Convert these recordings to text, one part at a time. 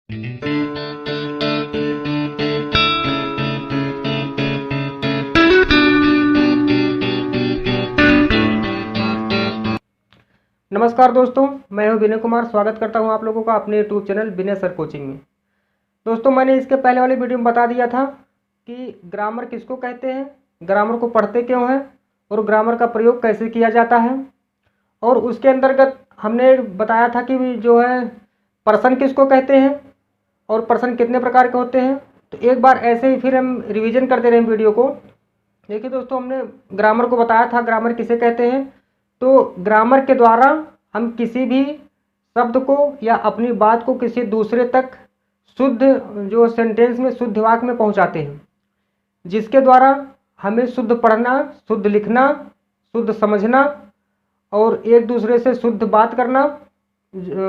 नमस्कार दोस्तों, मैं हूं विनय कुमार। स्वागत करता हूं आप लोगों का अपने यूट्यूब चैनल विनय सर कोचिंग में। दोस्तों, मैंने इसके पहले वाली वीडियो में बता दिया था कि ग्रामर किसको कहते हैं, ग्रामर को पढ़ते क्यों हैं और ग्रामर का प्रयोग कैसे किया जाता है। और उसके अंतर्गत हमने बताया था कि जो है पर्सन किसको कहते हैं और पर्सन कितने प्रकार के होते हैं। तो एक बार ऐसे ही फिर हम रिवीजन करते रहे वीडियो को। देखिए दोस्तों, हमने ग्रामर को बताया था, ग्रामर किसे कहते हैं। तो ग्रामर के द्वारा हम किसी भी शब्द को या अपनी बात को किसी दूसरे तक शुद्ध जो सेंटेंस में, शुद्ध वाक्य में पहुंचाते हैं, जिसके द्वारा हमें शुद्ध पढ़ना, शुद्ध लिखना, शुद्ध समझना और एक दूसरे से शुद्ध बात करना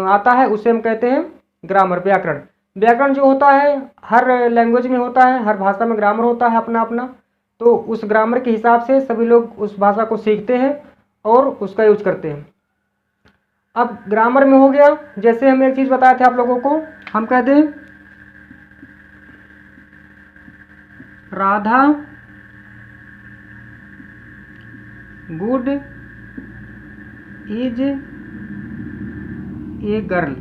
आता है। उसे हम कहते हैं ग्रामर, व्याकरण। व्याकरण जो होता है हर लैंग्वेज में होता है, हर भाषा में ग्रामर होता है अपना अपना। तो उस ग्रामर के हिसाब से सभी लोग उस भाषा को सीखते हैं और उसका यूज करते हैं। अब ग्रामर में हो गया, जैसे हम एक चीज़ बताए थे आप लोगों को, हम कहते हैं Radha good is a girl.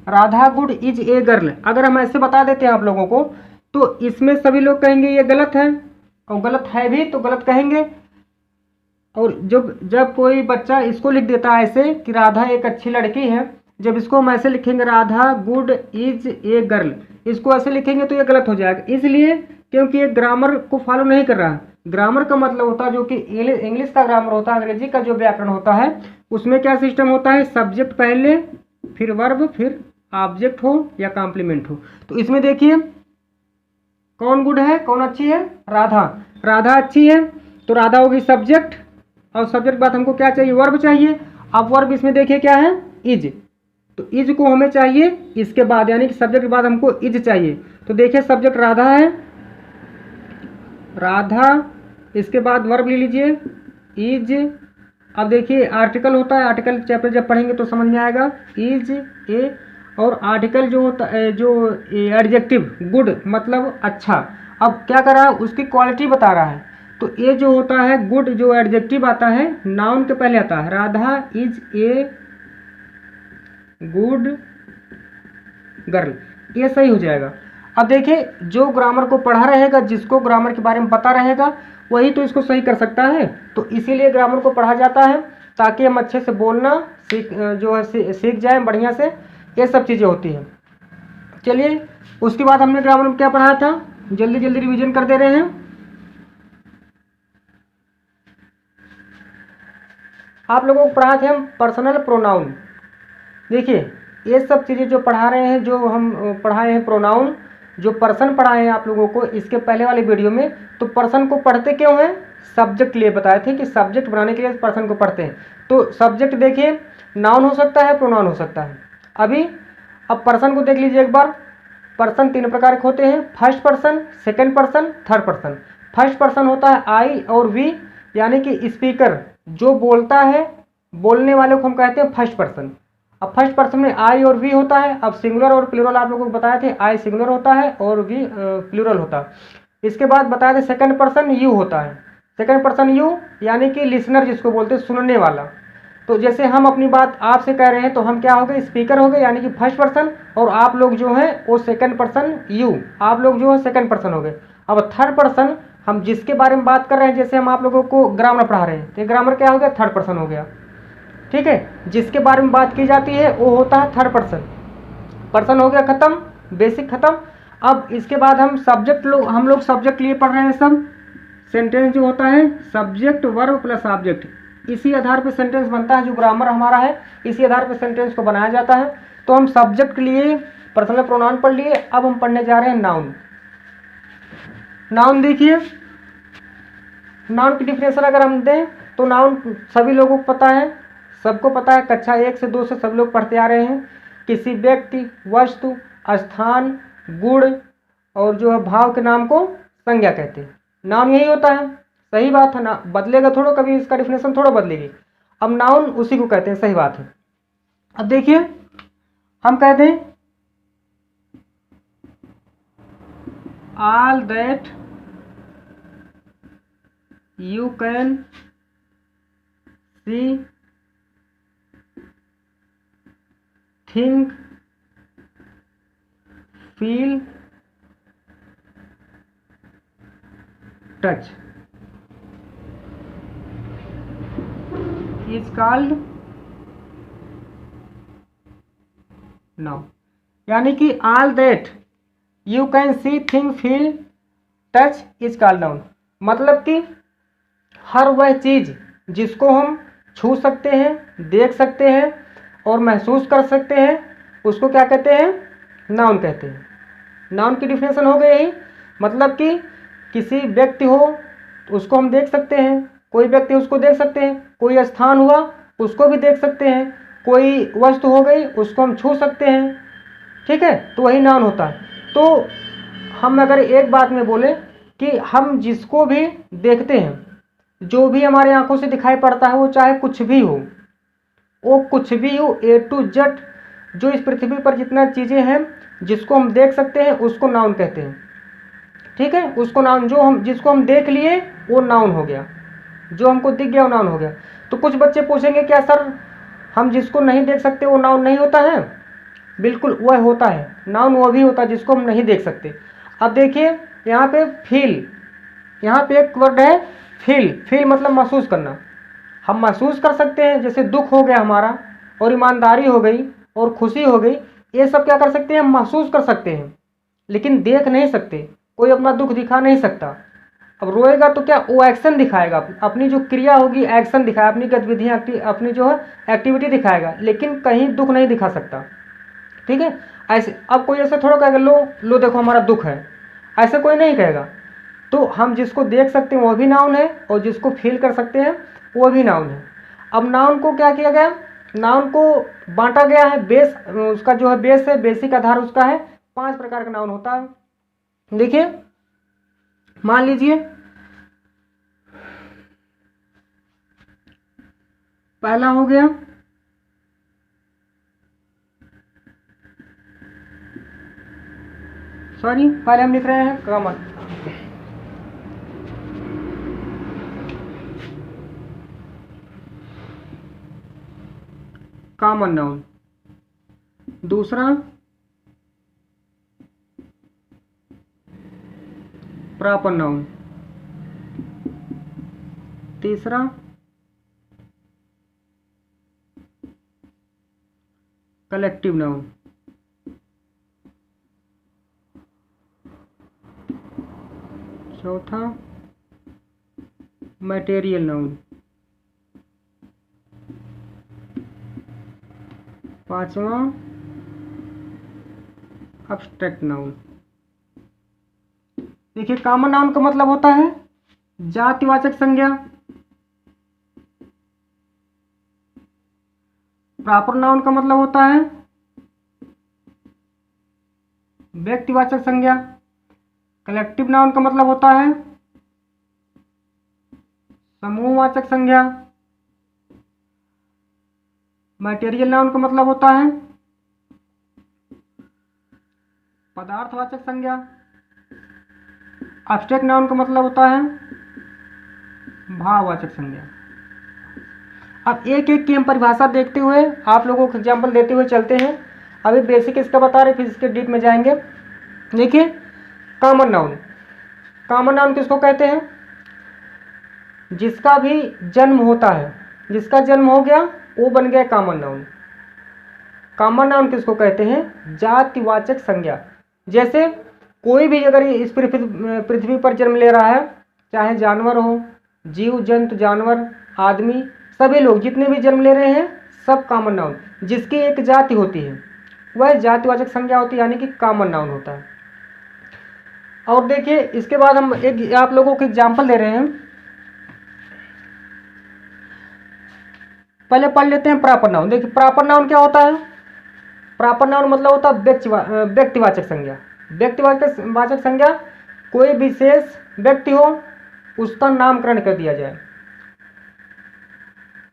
Radha good is a girl अगर हम ऐसे बता देते हैं आप लोगों को, तो इसमें सभी लोग कहेंगे ये गलत है, और गलत है भी तो गलत कहेंगे। और जब कोई बच्चा इसको लिख देता है ऐसे कि राधा एक अच्छी लड़की है, जब इसको हम ऐसे लिखेंगे Radha good is a girl, इसको ऐसे लिखेंगे तो ये गलत हो जाएगा। इसलिए क्योंकि ये ग्रामर को फॉलो नहीं कर रहा है। ग्रामर का मतलब होता है, जो कि इंग्लिश का ग्रामर होता है, अंग्रेजी का जो व्याकरण होता है, उसमें क्या सिस्टम होता है, सब्जेक्ट पहले, फिर वर्ब, फिर ऑब्जेक्ट हो या कॉम्प्लीमेंट हो। तो इसमें देखिए कौन गुड है, कौन अच्छी है, राधा। राधा अच्छी है तो राधा होगी सब्जेक्ट, और सब्जेक्ट बाद हमको क्या चाहिए, वर्ब चाहिए। अब वर्ब इसमें देखिए क्या है, इज। तो इज को हमें चाहिए इसके बाद, यानी कि सब्जेक्ट के बाद हमको इज चाहिए। तो देखिए सब्जेक्ट राधा है, राधा, इसके बाद वर्ब ले लीजिए इज। अब देखिए आर्टिकल होता है, आर्टिकल चैप्टर जब पढ़ेंगे तो समझ में आएगा, इज ए। और आर्टिकल जो होता है, जो एडजेक्टिव गुड मतलब अच्छा। अब क्या कर रहा है, उसकी क्वालिटी बता रहा है। तो ये जो होता है गुड, जो एडजेक्टिव आता है नाउन के पहले आता है, Radha is a good girl, ये सही हो जाएगा। अब देखिए जो ग्रामर को पढ़ा रहेगा, जिसको ग्रामर के बारे में पता रहेगा, वही तो इसको सही कर सकता है। तो इसीलिए ग्रामर को पढ़ा जाता है, ताकि हम अच्छे से बोलना सीख जाए बढ़िया से। ये सब चीज़ें होती हैं। चलिए, उसके बाद हमने ग्रामर में क्या पढ़ा था, जल्दी जल्दी रिवीजन कर दे रहे हैं। आप लोगों को पढ़ा थे हम पर्सनल प्रोनाउन। देखिए ये सब चीज़ें जो पढ़ा रहे हैं, जो हम पढ़ाए हैं प्रोनाउन, जो पर्सन पढ़ाए हैं आप लोगों को इसके पहले वाले वीडियो में। तो पर्सन को पढ़ते क्यों हैं, सब्जेक्ट लिए बताए थे कि सब्जेक्ट बनाने के लिए पर्सन को पढ़ते हैं। तो सब्जेक्ट देखिए नाउन हो सकता है, प्रोनाउन हो सकता है। अब पर्सन को देख लीजिए एक बार। पर्सन तीन प्रकार के होते हैं, first person, second person, third person. First person होता है आई और वी, यानी कि स्पीकर जो बोलता है, बोलने वाले को हम कहते हैं फर्स्ट पर्सन। अब फर्स्ट पर्सन में आई और वी होता है। अब सिंगुलर और प्लूरल आप लोगों को बताए थे, आई सिंगुलर होता है और वी प्लूरल होता है। इसके बाद बताए थे सेकंड पर्सन यू होता है। सेकंड पर्सन यू यानी कि लिसनर जिसको बोलते हैं, सुनने वाला। तो जैसे हम अपनी बात आपसे कह रहे हैं तो हम क्या हो गए, स्पीकर हो गए, यानी कि फर्स्ट पर्सन, और आप लोग जो हैं वो सेकंड पर्सन यू, आप लोग जो है सेकंड पर्सन हो गए। अब थर्ड पर्सन हम जिसके बारे में बात कर रहे हैं, जैसे हम आप लोगों को ग्रामर पढ़ा रहे हैं, तो ग्रामर क्या हो गया, थर्ड पर्सन हो गया। ठीक है, जिसके बारे में बात की जाती है वो होता है थर्ड पर्सन। पर्सन हो गया खत्म, बेसिक खत्म। अब इसके बाद हम लोग सब्जेक्ट लिए पढ़ रहे हैं सब। सेंटेंस जो होता है सब्जेक्ट वर्ब प्लस ऑब्जेक्ट, इसी आधार पे सेंटेंस बनता है। जो ग्रामर हमारा है इसी आधार पे सेंटेंस को बनाया जाता है। तो हम सब्जेक्ट लिए, पर्सनल प्रोनाउन पढ़ लिए। अब हम पढ़ने जा रहे हैं नाउन। नाउन देखिए, नाउन की डिफिनेशन अगर हम दें तो नाउन सभी लोगों को पता है, सबको पता है, कक्षा 1 से 2 से सब लोग पढ़ते आ रहे हैं। किसी व्यक्ति, वस्तु, स्थान, गुण और जो है भाव के नाम को संज्ञा कहते हैं। नाउन यही होता है, सही बात है ना, बदलेगा थोड़ा, कभी इसका डिफिनेशन थोड़ा बदलेगी। अब नाउन उसी को कहते हैं, सही बात है। अब देखिए हम कहते हैं all that you can see think feel touch is called noun. यानी कि all that you can see think feel touch is called noun. मतलब कि हर वह चीज़ जिसको हम छू सकते हैं, देख सकते हैं और महसूस कर सकते हैं, उसको क्या कहते हैं? नाउन कहते हैं। नाउन की डिफिनेशन हो गई यही। मतलब कि किसी व्यक्ति हो तो उसको हम देख सकते हैं, कोई व्यक्ति उसको देख सकते हैं, कोई स्थान हुआ उसको भी देख सकते हैं, कोई वस्तु हो गई उसको हम छू सकते हैं, ठीक है, तो वही नाउन होता है। तो हम अगर एक बात में बोले कि हम जिसको भी देखते हैं, जो भी हमारे आंखों से दिखाई पड़ता है, वो चाहे कुछ भी हो, वो कुछ भी हो, ए टू जेड जो इस पृथ्वी पर जितना चीज़ें हैं जिसको हम देख सकते हैं उसको नाउन कहते हैं, ठीक है। उसको नाउन, जिसको हम देख लिए वो नाउन हो गया, जो हमको दिख गया वो नाउन हो गया। तो कुछ बच्चे पूछेंगे क्या सर हम जिसको नहीं देख सकते वो नाउन नहीं होता है? बिल्कुल वह होता है, नाउन वो भी होता है जिसको हम नहीं देख सकते। अब देखिए यहाँ पे फील, यहाँ पे एक वर्ड है फील। फील मतलब महसूस करना। हम महसूस कर सकते हैं, जैसे दुख हो गया हमारा और ईमानदारी हो गई और खुशी हो गई, ये सब क्या कर सकते हैं? हम महसूस कर सकते हैं, लेकिन देख नहीं सकते। कोई अपना दुख दिखा नहीं सकता। अब रोएगा तो क्या वो एक्शन दिखाएगा, अपनी जो क्रिया होगी एक्शन दिखाएगा, अपनी गतिविधियाँ अपनी जो है एक्टिविटी दिखाएगा, लेकिन कहीं दुख नहीं दिखा सकता, ठीक है। ऐसे अब कोई ऐसे थोड़ा कहेगा लो लो देखो हमारा दुख है, ऐसे कोई नहीं कहेगा। तो हम जिसको देख सकते हैं वो भी नाउन है और जिसको फील कर सकते हैं वो भी नाउन है। अब नाउन को क्या किया गया? नाउन को बांटा गया है, बेस उसका जो है बेस है, बेसिक आधार उसका है। 5 प्रकार का नाउन होता है। देखिए मान लीजिए पहला हो गया सॉरी पहले हम लिख रहे हैं कॉमन। Common noun. दूसरा प्रॉपर नाउन। तीसरा कलेक्टिव नाउन। चौथा मटेरियल नाउन। पांचवा अब्स्ट्रैक्ट नाउन। देखिए कॉमन नाउन का मतलब होता है जातिवाचक संज्ञा। प्रॉपर नाउन का मतलब होता है व्यक्तिवाचक संज्ञा। कलेक्टिव नाउन का मतलब होता है समूहवाचक संज्ञा। मटेरियल नाउन का मतलब होता है पदार्थवाचक संज्ञा। एब्स्ट्रैक्ट नाउन का मतलब होता है भाववाचक संज्ञा। अब एक एक की हम परिभाषा देखते हुए आप लोगों को एग्जाम्पल देते हुए चलते हैं। अभी बेसिक इसका बता रहे, फिर इसके डीप में जाएंगे। देखिए कॉमन नाउन। कॉमन नाउन किसको कहते हैं? जिसका भी जन्म होता है, जिसका जन्म हो गया वो बन गया कॉमन नाउन। कॉमन नाउन किसको कहते हैं? जातिवाचक संज्ञा। जैसे कोई भी अगर इस पृथ्वी पर जन्म ले रहा है, चाहे जानवर हो, जीव जंतु, जानवर, आदमी, सभी लोग जितने भी जन्म ले रहे हैं सब कॉमन नाउन। जिसकी एक जाति होती है वह जातिवाचक संज्ञा होती है, यानी कि कॉमन नाउन होता है। और देखिए इसके बाद हम एक आप लोगों को एग्जाम्पल दे रहे हैं। पहले पढ़ लेते हैं प्रॉपर नाउन। देखिए प्रॉपर नाउन क्या होता है? प्रॉपर नाउन मतलब होता है व्यक्तिवाचक संज्ञा। व्यक्तिवाचक संज्ञा कोई विशेष व्यक्ति हो उसका नामकरण कर दिया जाए।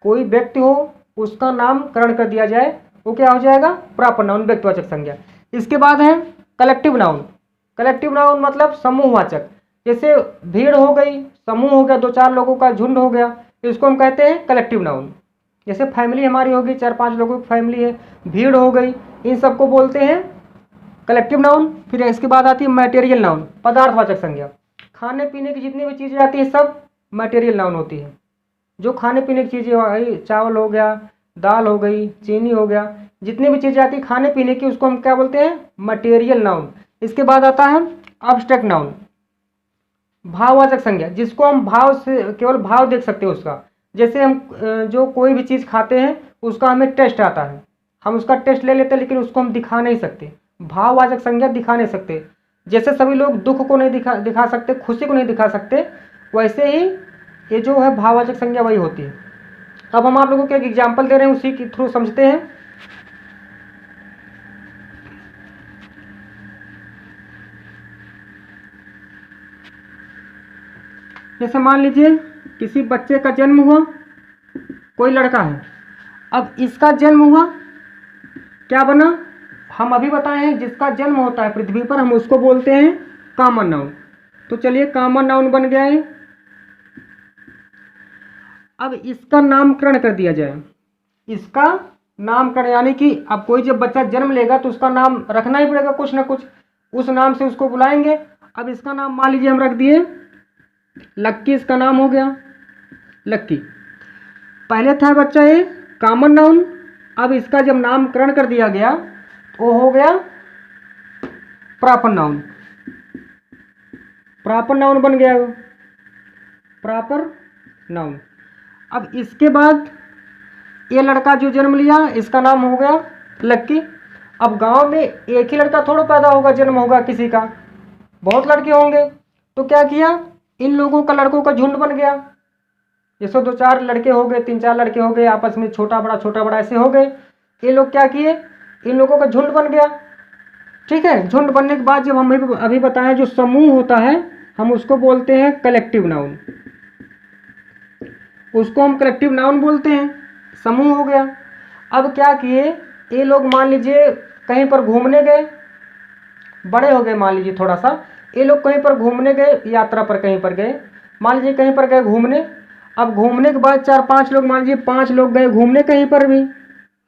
कोई व्यक्ति हो उसका नामकरण कर दिया जाए वो क्या हो जाएगा, प्रॉपर नाउन, व्यक्तिवाचक संज्ञा। इसके बाद है कलेक्टिव नाउन। कलेक्टिव नाउन मतलब समूहवाचक। जैसे भीड़ हो गई, समूह हो गया, 2-4 लोगों का झुंड हो गया, इसको हम कहते हैं कलेक्टिव नाउन। जैसे फैमिली हमारी होगी, 4-5 लोगों की फैमिली है, भीड़ हो गई, इन सबको बोलते हैं कलेक्टिव नाउन। फिर इसके बाद आती है मटेरियल नाउन, पदार्थवाचक संज्ञा। खाने पीने की जितनी भी चीज़ें आती है सब मटेरियल नाउन होती है। जो खाने पीने की चीज़ें आई, चावल हो गया, दाल हो गई, चीनी हो गया, जितनी भी चीज़ें आती है खाने पीने की, उसको हम क्या बोलते हैं, मटेरियल नाउन। इसके बाद आता है एब्स्ट्रैक्ट नाउन, भाववाचक संज्ञा, जिसको हम भाव से, केवल भाव देख सकते हैं उसका। जैसे हम जो कोई भी चीज़ खाते हैं उसका हमें टेस्ट आता है, हम उसका टेस्ट ले लेते हैं, लेकिन उसको हम दिखा नहीं सकते। भाववाचक संज्ञा दिखा नहीं सकते। जैसे सभी लोग दुख को नहीं दिखा सकते, खुशी को नहीं दिखा सकते, वैसे ही ये जो है भाववाचक संज्ञा वही होती है। अब हम आप लोगों को एक एग्जाम्पल दे रहे हैं, उसी के थ्रू समझते हैं। जैसे मान लीजिए किसी बच्चे का जन्म हुआ, कोई लड़का है, अब इसका जन्म हुआ, क्या बना, हम अभी बताए हैं जिसका जन्म होता है पृथ्वी पर, हम उसको बोलते हैं कॉमन नाउन। तो चलिए कॉमन नाउन बन गया है। अब इसका नामकरण कर दिया जाए। इसका नामकरण यानी कि अब कोई जब बच्चा जन्म लेगा तो उसका नाम रखना ही पड़ेगा, कुछ ना कुछ, उस नाम से उसको बुलाएंगे। अब इसका नाम मान लीजिए हम रख दिए लक्की, इसका नाम हो गया लक्की। पहले था बच्चा ये कॉमन नाउन, अब इसका जब नामकरण कर दिया गया तो हो गया प्रॉपर नाउन। प्रॉपर नाउन बन गया वो, प्रॉपर नाउन। अब इसके बाद ये लड़का जो जन्म लिया, इसका नाम हो गया लक्की। अब गांव में एक ही लड़का थोड़ा पैदा होगा, जन्म होगा किसी का, बहुत लड़के होंगे। तो क्या किया, इन लोगों का, लड़कों का झुंड बन गया। जैसे 2-4 लड़के हो गए, 3-4 लड़के हो गए, आपस में छोटा बड़ा ऐसे हो गए। ये लोग क्या किए, इन लोगों का झुंड बन गया। ठीक है, झुंड बनने के बाद जब हम अभी बताएं जो समूह होता है, हम उसको बोलते हैं कलेक्टिव नाउन। उसको हम कलेक्टिव नाउन बोलते हैं, समूह हो गया। अब क्या किए, ये लोग मान लीजिए कहीं पर घूमने गए, बड़े हो गए मान लीजिए थोड़ा सा, ये लोग कहीं पर घूमने गए, यात्रा पर कहीं पर गए, मान लीजिए कहीं पर गए घूमने। अब घूमने के बाद 4-5 लोग, मान लीजिए 5 लोग गए घूमने कहीं पर भी,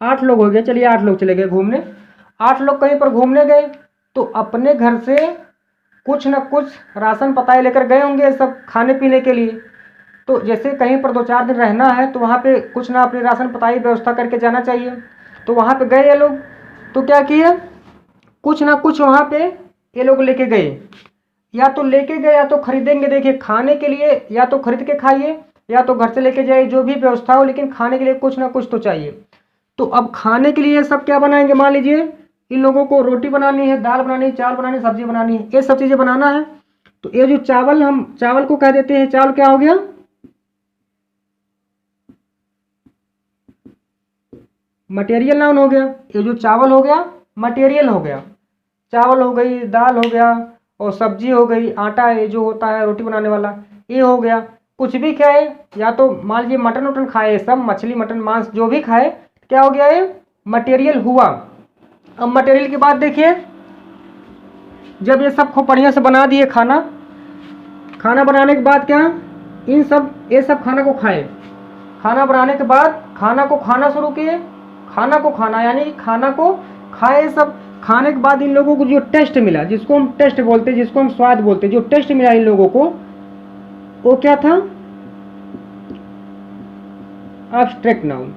8 लोग हो गए, चलिए 8 लोग चले गए घूमने। 8 लोग कहीं पर घूमने गए तो अपने घर से कुछ न कुछ राशन पताए लेकर गए होंगे, सब खाने पीने के लिए। तो जैसे कहीं पर 2-4 दिन रहना है तो वहाँ पे कुछ ना अपनी राशन पताई व्यवस्था करके जाना चाहिए। तो वहाँ पे गए ये लोग, तो क्या किए, कुछ ना कुछ वहाँ पे ये लोग लेके गए, या तो लेके गए या तो खरीदेंगे। देखिए खाने के लिए या तो खरीद के खाइए या तो घर से लेके जाइए, जो भी व्यवस्था हो, लेकिन खाने के लिए कुछ ना कुछ तो चाहिए। तो अब खाने के लिए सब क्या बनाएंगे, मान लीजिए इन लोगों को रोटी बनानी है, दाल बनानी है, चावल बनानी है, सब्जी बनानी है, ये सब चीज़ें बनाना है। तो ये जो चावल, हम चावल को कह देते हैं, चावल क्या हो गया, मटेरियल नाउन हो गया। ये जो चावल हो गया मटेरियल हो गया, चावल हो गई, दाल हो गया, और सब्जी हो गई, आटा ये जो होता है रोटी बनाने वाला, ये हो गया। कुछ भी खाए, या तो मान लीजिए मटन उटन खाए, सब मछली मटन मांस जो भी खाए, क्या हो गया, ये मटेरियल हुआ। अब मटेरियल के बाद देखिए, जब ये सब खूब बढ़िया से बना दिए खाना, खाना बनाने के बाद क्या, ये सब खाना को खाए। खाना बनाने के बाद खाना को खाना शुरू किए, खाना को खाना यानी खाना को खाए। सब खाने के बाद इन लोगों को जो टेस्ट मिला, जिसको हम टेस्ट बोलते हैं, जिसको हम स्वाद बोलते हैं, जो टेस्ट मिला इन लोगों को, वो क्या था, एब्स्ट्रैक्ट नाउन।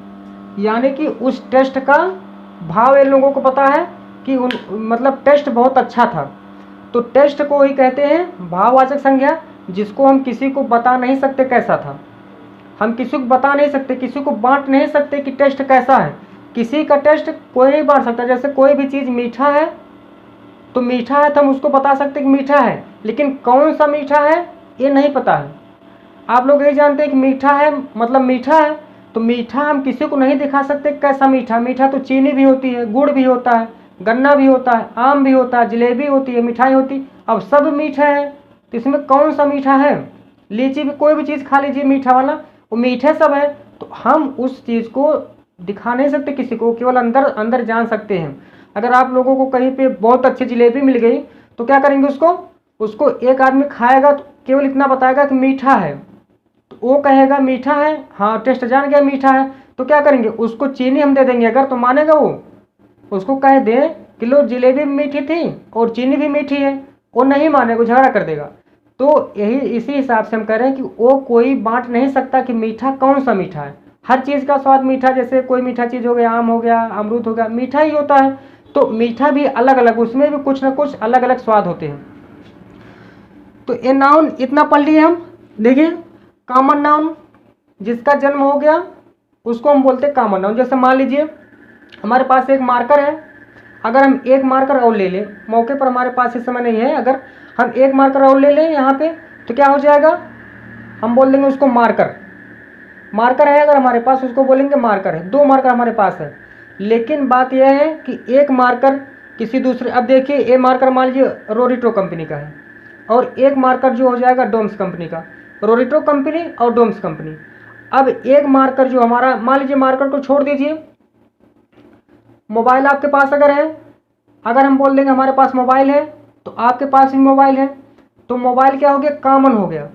यानी कि उस टेस्ट का भाव इन लोगों को पता है कि मतलब टेस्ट बहुत अच्छा था। तो टेस्ट को ही कहते हैं भाववाचक संज्ञा, जिसको हम किसी को बता नहीं सकते कैसा था। हम किसी को बता नहीं सकते, किसी को बांट नहीं सकते कि टेस्ट कैसा है। किसी का टेस्ट कोई नहीं बांट सकता। जैसे कोई भी चीज़ मीठा है तो मीठा है तो हम उसको बता सकते कि मीठा है, लेकिन कौन सा मीठा है ये नहीं पता है। आप लोग ये जानते हैं कि मीठा है मतलब मीठा है, तो मीठा हम किसी को नहीं दिखा सकते कैसा मीठा। मीठा तो चीनी भी होती है, गुड़ भी होता है, गन्ना भी होता है, आम भी होता है, जलेबी होती है, मिठाई होती। अब सब मीठा है तो इसमें कौन सा मीठा है। लीची भी, कोई भी चीज़ खा लीजिए मीठा वाला, वो मीठे सब है। तो हम उस चीज़ को दिखा नहीं सकते किसी को, केवल अंदर अंदर जान सकते हैं। अगर आप लोगों को कहीं पे बहुत अच्छी जलेबी मिल गई तो क्या करेंगे, उसको एक आदमी खाएगा तो केवल इतना बताएगा कि मीठा है, तो वो कहेगा मीठा है, हाँ टेस्ट जान गया मीठा है, तो क्या करेंगे, उसको चीनी हम दे देंगे अगर, तो मानेगा वो? उसको कह दें कि लो जलेबी भी मीठी थी और चीनी भी मीठी है, वो नहीं मानेगा, झगड़ा कर देगा। तो यही इसी हिसाब से हम कह रहे हैं कि वो कोई बांट नहीं सकता कि मीठा कौन सा मीठा है। हर चीज़ का स्वाद मीठा, जैसे कोई मीठा चीज़ हो गया, आम हो गया, अमरूद हो गया, मीठा ही होता है। तो मीठा भी अलग अलग, उसमें भी कुछ ना कुछ अलग अलग स्वाद होते हैं। तो ये नाउन इतना पढ़ लिए हम। देखिए कॉमन नाउन, जिसका जन्म हो गया उसको हम बोलते हैं कॉमन नाउन। जैसे मान लीजिए हमारे पास एक मार्कर है, अगर हम एक मार्कर और ले लें, मौके पर हमारे पास इस समय नहीं है, अगर हम एक मार्कर और ले लें यहाँ पे तो क्या हो जाएगा, हम बोल देंगे उसको मार्कर। मार्कर है अगर हमारे पास, उसको बोलेंगे मार्कर है। दो मार्कर हमारे पास है, लेकिन बात यह है कि एक मार्कर किसी दूसरे, अब देखिए ये मार्कर मान लीजिए रोरिटो कंपनी का है और एक मार्कर जो हो जाएगा डोम्स कंपनी का, रोरिटो कंपनी और डोम्स कंपनी। अब एक मार्कर जो हमारा, मान लीजिए मार्कर को छोड़ दीजिए, मोबाइल आपके पास अगर है, अगर हम बोल देंगे हमारे पास मोबाइल है तो आपके पास भी मोबाइल है, तो मोबाइल क्या हो गया, कॉमन हो गया।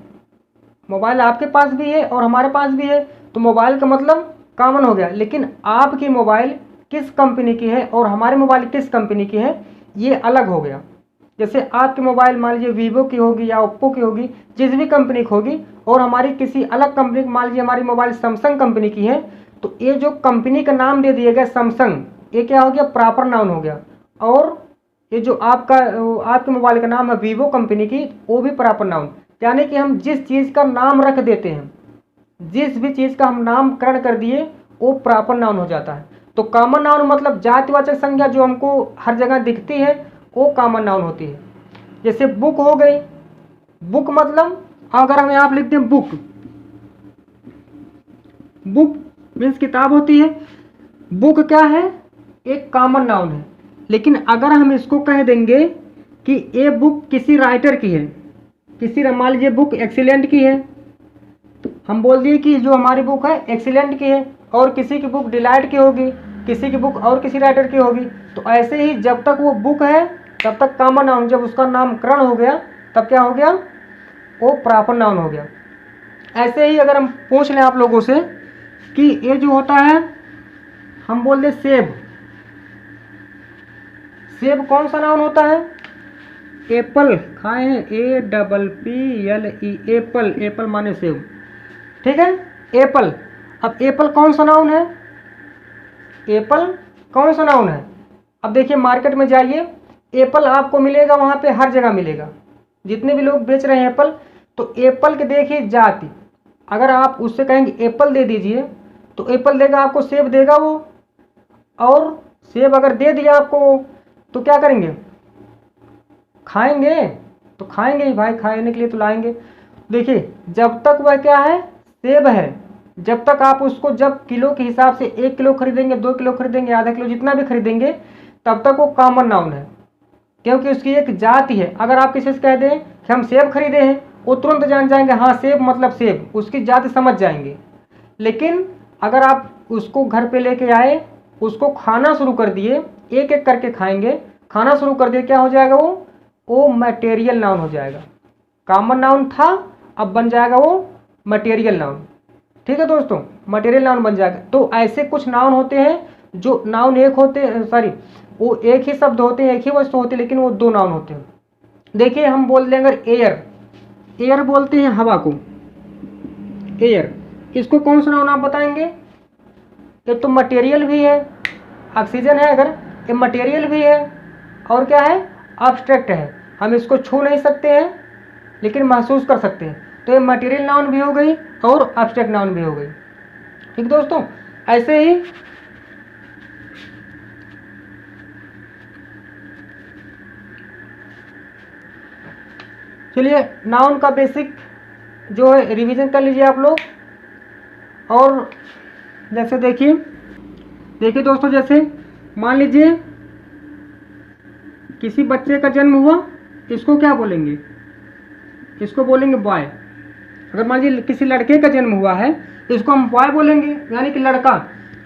मोबाइल आपके पास भी है और हमारे पास भी है, तो मोबाइल का मतलब कॉमन हो गया। लेकिन आपकी मोबाइल किस कंपनी की है और हमारी मोबाइल किस कंपनी की है, ये अलग हो गया। जैसे आपकी मोबाइल मान लीजिए वीवो की होगी या ओप्पो की होगी, जिस भी कंपनी की होगी, और हमारी किसी अलग कंपनी, मान लीजिए हमारी मोबाइल सैमसंग कंपनी की है, तो ये जो कंपनी का नाम दे दिया गया सैमसंग, ये क्या हो गया, प्रॉपर नाउन हो गया। और ये जो आपके मोबाइल का नाम है वीवो कंपनी की, वो भी प्रॉपर नाउन। यानी कि हम जिस चीज़ का नाम रख देते हैं, जिस भी चीज़ का हम नामकरण कर दिए, वो प्रॉपर नाउन हो जाता है। तो कॉमन नाउन मतलब जातिवाचक संज्ञा जो हमको हर जगह दिखती है, वो कॉमन नाउन होती है। जैसे बुक हो गई, बुक मतलब अगर हम यहाँ लिखते हैं बुक, बुक मीन्स किताब होती है। बुक क्या है, एक कॉमन नाउन है। लेकिन अगर हम इसको कह देंगे कि ये बुक किसी राइटर की है, किसी, मान लीजिए बुक एक्सीलेंट की है, हम बोल दिए कि जो हमारी बुक है एक्सीलेंट की है, और किसी की बुक डिलाइट की होगी, किसी की बुक और किसी राइटर की होगी, तो ऐसे ही जब तक वो बुक है तब तक कॉमन नाउन, जब उसका नामकरण हो गया तब क्या हो गया, वो प्रॉपर नाउन हो गया। ऐसे ही अगर हम पूछ लें आप लोगों से कि ये जो होता है, हम बोल दें सेब, सेब कौन सा नाउन होता है, एप्पल, खाए हैं, APPLE, एप्पल, एप्पल माने सेब, ठीक है, एप्पल। अब एप्पल कौन सा नाउन है, एप्पल कौन सा नाउन है। अब देखिए मार्केट में जाइए, एप्पल आपको मिलेगा, वहाँ पे हर जगह मिलेगा, जितने भी लोग बेच रहे हैं एप्पल। तो एप्पल के देखिए जाति, अगर आप उससे कहेंगे एप्पल दे दीजिए तो एप्पल देगा आपको, सेब देगा वो। और सेब अगर दे दिया आपको तो क्या करेंगे, खाएंगे, तो खाएंगे ही भाई, खाने के लिए तो लाएंगे। देखिए जब तक वह क्या है, सेब है, जब तक आप उसको जब किलो के हिसाब से 1 किलो खरीदेंगे, 2 किलो खरीदेंगे, आधा किलो, जितना भी खरीदेंगे, तब तक वो कॉमन नाउन है, क्योंकि उसकी एक जाति है। अगर आप किसी से कह दें कि हम सेब खरीदे हैं, वो तुरंत जान जाएंगे हाँ सेब मतलब सेब, उसकी जाति समझ जाएंगे। लेकिन अगर आप उसको घर पे लेके आए, उसको खाना शुरू कर दिए, एक एक करके खाएंगे, खाना शुरू कर दिए, क्या हो जाएगा वो मटेरियल नाउन हो जाएगा। कॉमन नाउन था, अब बन जाएगा वो मटेरियल नाउन। ठीक है दोस्तों, मटेरियल नाउन बन जाएगा। तो ऐसे कुछ नाउन होते हैं जो नाउन एक होते हैं, सॉरी वो एक ही शब्द होते हैं, एक ही वस्तु होती है, लेकिन वो दो नाउन होते हैं। देखिए हम बोल दें अगर एयर, एयर बोलते हैं हवा को, एयर, इसको कौन सा नाउन आप बताएंगे, ये तो मटेरियल भी है, ऑक्सीजन है अगर, ये मटेरियल भी है, और क्या है, एब्स्ट्रैक्ट है, हम इसको छू नहीं सकते हैं लेकिन महसूस कर सकते हैं। तो ये मटेरियल नाउन भी हो गई और एब्स्ट्रैक्ट नाउन भी हो गई। ठीक दोस्तों, ऐसे ही चलिए नाउन का बेसिक जो है रिवीजन कर लीजिए आप लोग। और जैसे देखिए दोस्तों, जैसे मान लीजिए किसी बच्चे का जन्म हुआ, इसको क्या बोलेंगे, इसको बोलेंगे बॉय। अगर मान लीजिए किसी लड़के का जन्म हुआ है, इसको हम बॉय बोलेंगे, यानी कि लड़का।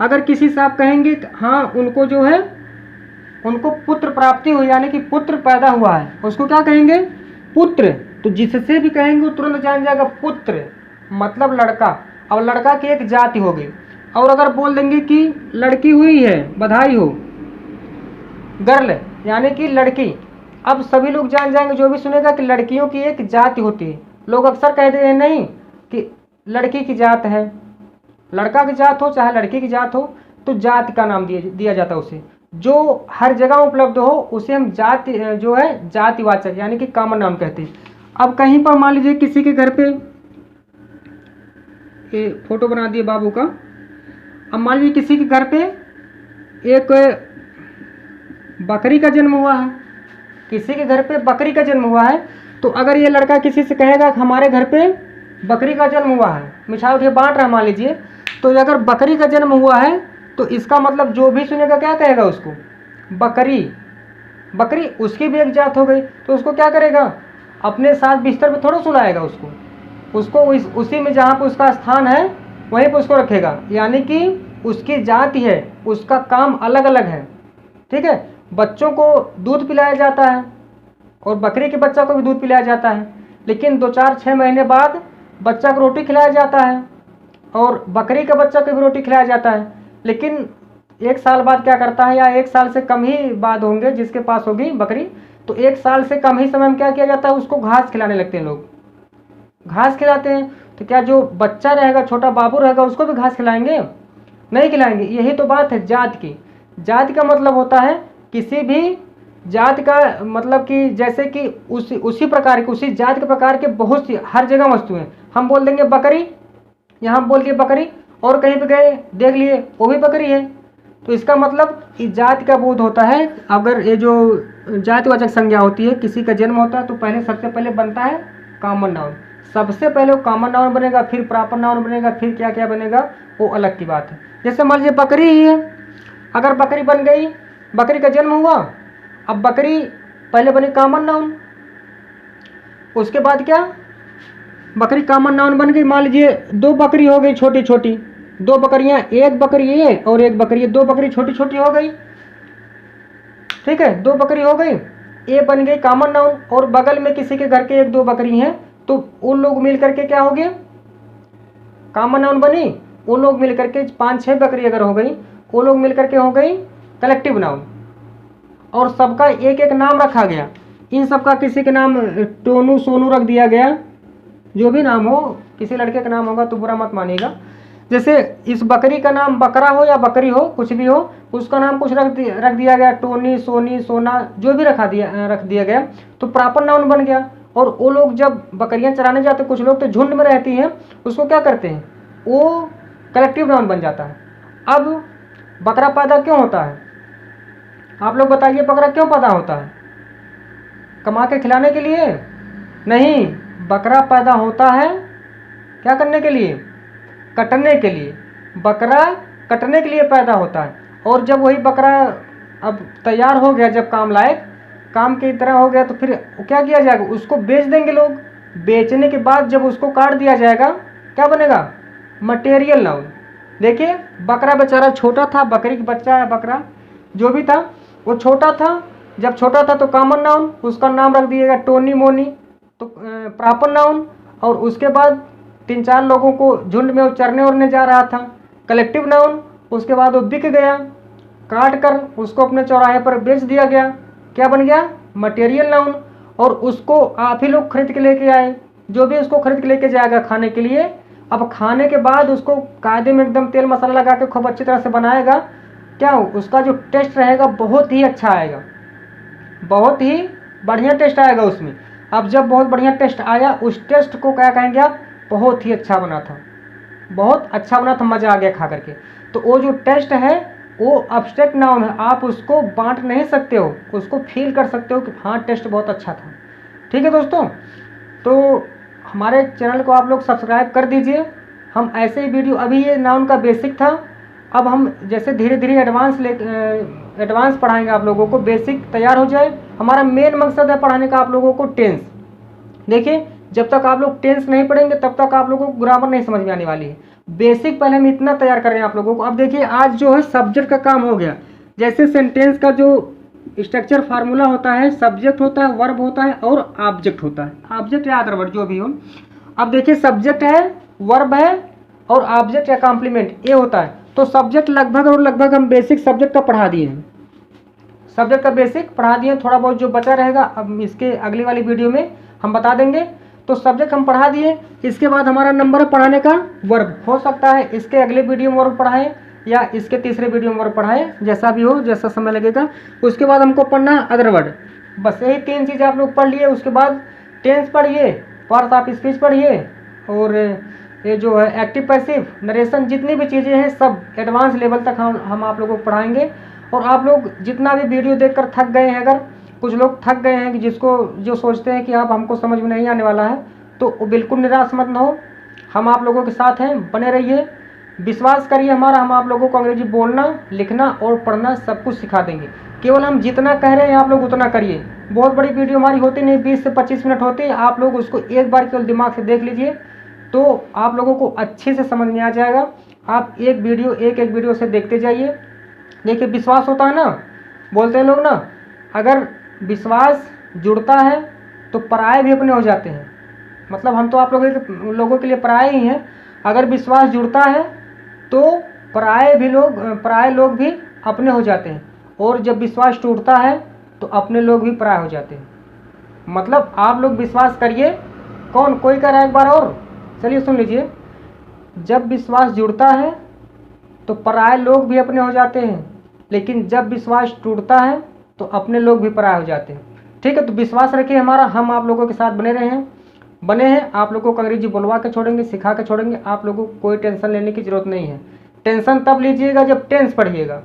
अगर किसी से आप कहेंगे हाँ उनको जो है उनको पुत्र प्राप्ति हुई यानी कि पुत्र पैदा हुआ है, उसको क्या कहेंगे? पुत्र। तो जिससे भी कहेंगे वो तुरंत जान जाएगा पुत्र मतलब लड़का। अब लड़का की एक जाति हो गई। और अगर बोल देंगे कि लड़की हुई है, बधाई हो, गर्ल यानी कि लड़की, अब सभी लोग जान जाएंगे जो भी सुनेगा कि लड़कियों की एक जाति होती है। लोग अक्सर कहते हैं नहीं कि लड़की की जात है, लड़का की जात हो चाहे लड़की की जात हो तो जात का नाम दिया जाता है उसे। जो हर जगह उपलब्ध हो उसे हम जाति जो है जातिवाचक यानी कि कॉमन नाउन कहते हैं। अब कहीं पर मान लीजिए किसी के घर पे ये फोटो बना दिए बाबू का। अब मान लीजिए किसी के घर पे एक बकरी का जन्म हुआ है, किसी के घर पे बकरी का जन्म हुआ है, तो अगर ये लड़का किसी से कहेगा कि हमारे घर पे बकरी का जन्म हुआ है, मिठाई उठे बांट रहा मान लीजिए, तो अगर बकरी का जन्म हुआ है तो इसका मतलब जो भी सुनेगा क्या कहेगा उसको? बकरी। बकरी उसकी भी एक जात हो गई, तो उसको क्या करेगा? अपने साथ बिस्तर पे थोड़ा सुलाएगा उसको उसी में जहाँ पे उसका स्थान है वहीं पे उसको रखेगा, यानी कि उसकी जाति है, उसका काम अलग अलग है। ठीक है, बच्चों को दूध पिलाया जाता है और बकरी के बच्चा को भी दूध पिलाया जाता है, लेकिन 2-4-6 महीने बाद बच्चा को रोटी खिलाया जाता है और बकरी के बच्चा को भी रोटी खिलाया जाता है। लेकिन 1 साल बाद क्या करता है, या 1 साल से कम ही बाद होंगे जिसके पास होगी बकरी, तो 1 साल से कम ही समय में क्या किया जाता है, उसको घास खिलाने लगते हैं लोग। घास खिलाते हैं तो क्या जो बच्चा रहेगा, छोटा बाबू रहेगा, उसको भी घास खिलाएंगे? नहीं खिलाएंगे। यही तो बात है जात की। जात का मतलब होता है किसी भी जात का मतलब कि जैसे कि उसी प्रकार के उसी जात के प्रकार के बहुत सी हर जगह वस्तुएं। हम बोल देंगे बकरी, यहाँ बोल के बकरी, और कहीं पे गए देख लिए वो भी बकरी है, तो इसका मतलब इस जाति का बोध होता है। अगर ये जो जातिवाचक संज्ञा होती है, किसी का जन्म होता है तो पहले सबसे पहले बनता है कॉमन नाउन। सबसे पहले वो कॉमन नाउन बनेगा, फिर प्रॉपर नाउन बनेगा, फिर क्या क्या बनेगा वो अलग की बात है। जैसे मान लीजिए बकरी ही है, अगर बकरी बन गई, बकरी का जन्म हुआ, अब बकरी पहले बनी कॉमन नाउन, उसके बाद क्या बकरी कॉमन नाउन बन गई। मान लीजिए 2 बकरी हो गई छोटी छोटी, 2 बकरियां, एक बकरी ये और एक बकरी ये, 2 बकरी छोटी छोटी हो गई। ठीक है, 2 बकरी हो गई, ये बन गई कॉमन नाउन। और बगल में किसी के घर के 1-2 बकरी हैं तो उन लोग मिल करके क्या हो गया, कॉमन नाउन बनी। उन लोग मिल करके 5-6 बकरी अगर हो गई, वो लोग मिल करके हो गई कलेक्टिव नाउन। और सबका एक एक नाम रखा गया, इन सबका किसी के नाम टोनू सोनू रख दिया गया, जो भी नाम हो, किसी लड़के का नाम होगा तो बुरा मत मानिएगा। जैसे इस बकरी का नाम बकरा हो या बकरी हो, कुछ भी हो, उसका नाम कुछ रख दिया गया, टोनी सोनी सोना, जो भी रख दिया गया, तो प्रॉपर नाउन बन गया। और वो लोग जब बकरियां चराने जाते, कुछ लोग तो झुंड में रहती हैं, उसको क्या करते हैं, वो कलेक्टिव नाउन बन जाता है। अब बकरा पैदा क्यों होता है, आप लोग बताइए, बकरा क्यों पैदा होता है? कमा के खिलाने के लिए? नहीं, बकरा पैदा होता है क्या करने के लिए? कटने के लिए। बकरा कटने के लिए पैदा होता है। और जब वही बकरा अब तैयार हो गया, जब काम लायक, काम की तरह हो गया, तो फिर क्या किया जाएगा, उसको बेच देंगे लोग। बेचने के बाद जब उसको काट दिया जाएगा, क्या बनेगा, मटेरियल नाउन। देखिए बकरा बेचारा छोटा था, बकरी का बच्चा है बकरा, जो भी था वो छोटा था, जब छोटा था तो कॉमन नाउन, उसका नाम रख दिएगा टोनी मोनी, तो प्रॉपर नाउन। और उसके बाद 3-4 लोगों को झुंड में वो चरने उड़ने जा रहा था, कलेक्टिव नाउन। उसके बाद वो बिक गया, काट कर उसको अपने चौराहे पर बेच दिया गया, क्या बन गया, मटेरियल नाउन। और उसको आप ही लोग खरीद के लेके आए, जो भी उसको खरीद के लेके जाएगा खाने के लिए। अब खाने के बाद उसको कायदे में एकदम तेल मसाला लगा के खूब अच्छी तरह से बनाएगा, क्या उसका जो टेस्ट रहेगा बहुत ही अच्छा आएगा, बहुत ही बढ़िया टेस्ट आएगा उसमें। अब जब बहुत बढ़िया टेस्ट आया, उस टेस्ट को क्या कहेंगे आप, बहुत ही अच्छा बना था, बहुत अच्छा बना था, मज़ा आ गया खा करके। तो वो जो टेस्ट है वो अब्स्ट्रैक्ट नाउन है, आप उसको बांट नहीं सकते हो, उसको फील कर सकते हो कि हाँ टेस्ट बहुत अच्छा था। ठीक है दोस्तों, तो हमारे चैनल को आप लोग सब्सक्राइब कर दीजिए। हम ऐसे ही वीडियो, अभी ये नाउन का बेसिक था, अब हम जैसे धीरे धीरे एडवांस पढ़ाएंगे आप लोगों को, बेसिक तैयार हो जाए। हमारा मेन मकसद है पढ़ाने का आप लोगों को टेंस। देखिए जब तक आप लोग टेंस नहीं पढ़ेंगे तब तक आप लोगों को ग्रामर नहीं समझ में आने वाली है। बेसिक पहले हम इतना तैयार कर रहे हैं आप लोगों को। अब देखिए आज जो है सब्जेक्ट का काम हो गया। जैसे सेंटेंस का जो स्ट्रक्चर फार्मूला होता है, सब्जेक्ट होता है, वर्ब होता है और ऑब्जेक्ट होता है। ऑब्जेक्ट या अदर वर्ड जो भी हो। अब देखिए सब्जेक्ट है, वर्ब है और ऑब्जेक्ट या कॉम्प्लीमेंट ये होता है। तो सब्जेक्ट लगभग और लगभग हम बेसिक सब्जेक्ट का पढ़ा दिए हैं, सब्जेक्ट का बेसिक पढ़ा दिए। थोड़ा बहुत जो बचा रहेगा अब इसके अगली वाली वीडियो में हम बता देंगे। तो सब्जेक्ट हम पढ़ा दिए। इसके बाद हमारा नंबर है पढ़ाने का वर्ब। हो सकता है इसके अगले वीडियो में वर्ब पढ़ाएं या इसके तीसरे वीडियो में वर्ब पढ़ाएं, जैसा भी हो, जैसा समय लगेगा। उसके बाद हमको पढ़ना है अदर वर्ड। बस यही 3 चीज़ आप लोग पढ़ लिए। उसके बाद टेंस पढ़िए, पार्ट ऑफ स्पीच पढ़िए और ये जो है एक्टिव पैसिव नरेशन, जितनी भी चीज़ें हैं सब एडवांस लेवल तक हम आप लोगों को पढ़ाएंगे। और आप लोग जितना भी वीडियो देखकर थक गए हैं, अगर कुछ लोग थक गए हैं कि जो सोचते हैं कि आप हमको समझ में नहीं आने वाला है, तो बिल्कुल निराश मत ना हो। हम आप लोगों के साथ हैं, बने रहिए, विश्वास करिए हमारा। हम आप लोगों को अंग्रेजी बोलना, लिखना और पढ़ना सब कुछ सिखा देंगे। केवल हम जितना कह रहे हैं आप लोग उतना करिए। बहुत बड़ी वीडियो हमारी होती नहीं, 20 से 25 मिनट होती है। आप लोग उसको एक बार केवल दिमाग से देख लीजिए तो आप लोगों को अच्छे से समझ में आ जाएगा। आप एक वीडियो से देखते जाइए। देखिए विश्वास होता है ना, बोलते हैं लोग ना, अगर विश्वास जुड़ता है तो पराये भी अपने हो जाते हैं। मतलब हम तो आप लोगों के लिए पराये ही हैं। अगर विश्वास जुड़ता है तो पराये लोग भी अपने हो जाते हैं, और जब विश्वास टूटता है तो अपने लोग भी पराये हो जाते हैं। मतलब आप लोग विश्वास करिए। कोई कह रहा है एक बार और, चलिए सुन लीजिए। जब विश्वास जुड़ता है तो पराये लोग भी अपने हो जाते हैं, लेकिन जब विश्वास टूटता है तो अपने लोग भी पराये हो जाते हैं। ठीक है, तो विश्वास रखिए हमारा। हम आप लोगों के साथ बने हैं। आप लोगों को अंग्रेजी बोलवा के छोड़ेंगे, सिखा के छोड़ेंगे। आप लोगों को कोई टेंशन लेने की जरूरत नहीं है। टेंशन तब लीजिएगा जब टेंस पढ़िएगा,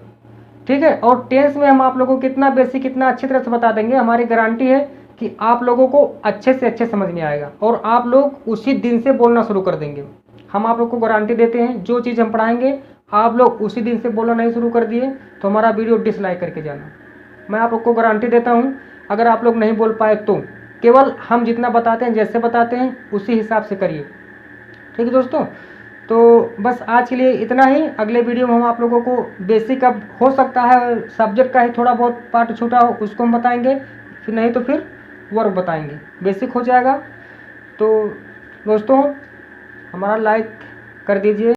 ठीक है। और टेंस में हम आप लोगों को कितना बेसिक, कितना अच्छी तरह से बता देंगे। हमारी गारंटी है कि आप लोगों को अच्छे से अच्छे समझ में आएगा और आप लोग उसी दिन से बोलना शुरू कर देंगे। हम आप लोग को गारंटी देते हैं, जो चीज़ हम पढ़ाएंगे आप लोग उसी दिन से बोलना नहीं शुरू कर दिए तो हमारा वीडियो डिसलाइक करके जाना। मैं आप लोग को गारंटी देता हूँ। अगर आप लोग नहीं बोल पाए तो केवल हम जितना बताते हैं, जैसे बताते हैं उसी हिसाब से करिए। ठीक है दोस्तों, तो बस आज के लिए इतना ही। अगले वीडियो में हम आप लोगों को बेसिक, अब हो सकता है सब्जेक्ट का ही थोड़ा बहुत पार्ट छूटा हो, उसको हम बताएंगे, फिर नहीं तो फिर वर्क बताएंगे। बेसिक हो जाएगा। तो दोस्तों हमारा लाइक कर दीजिए।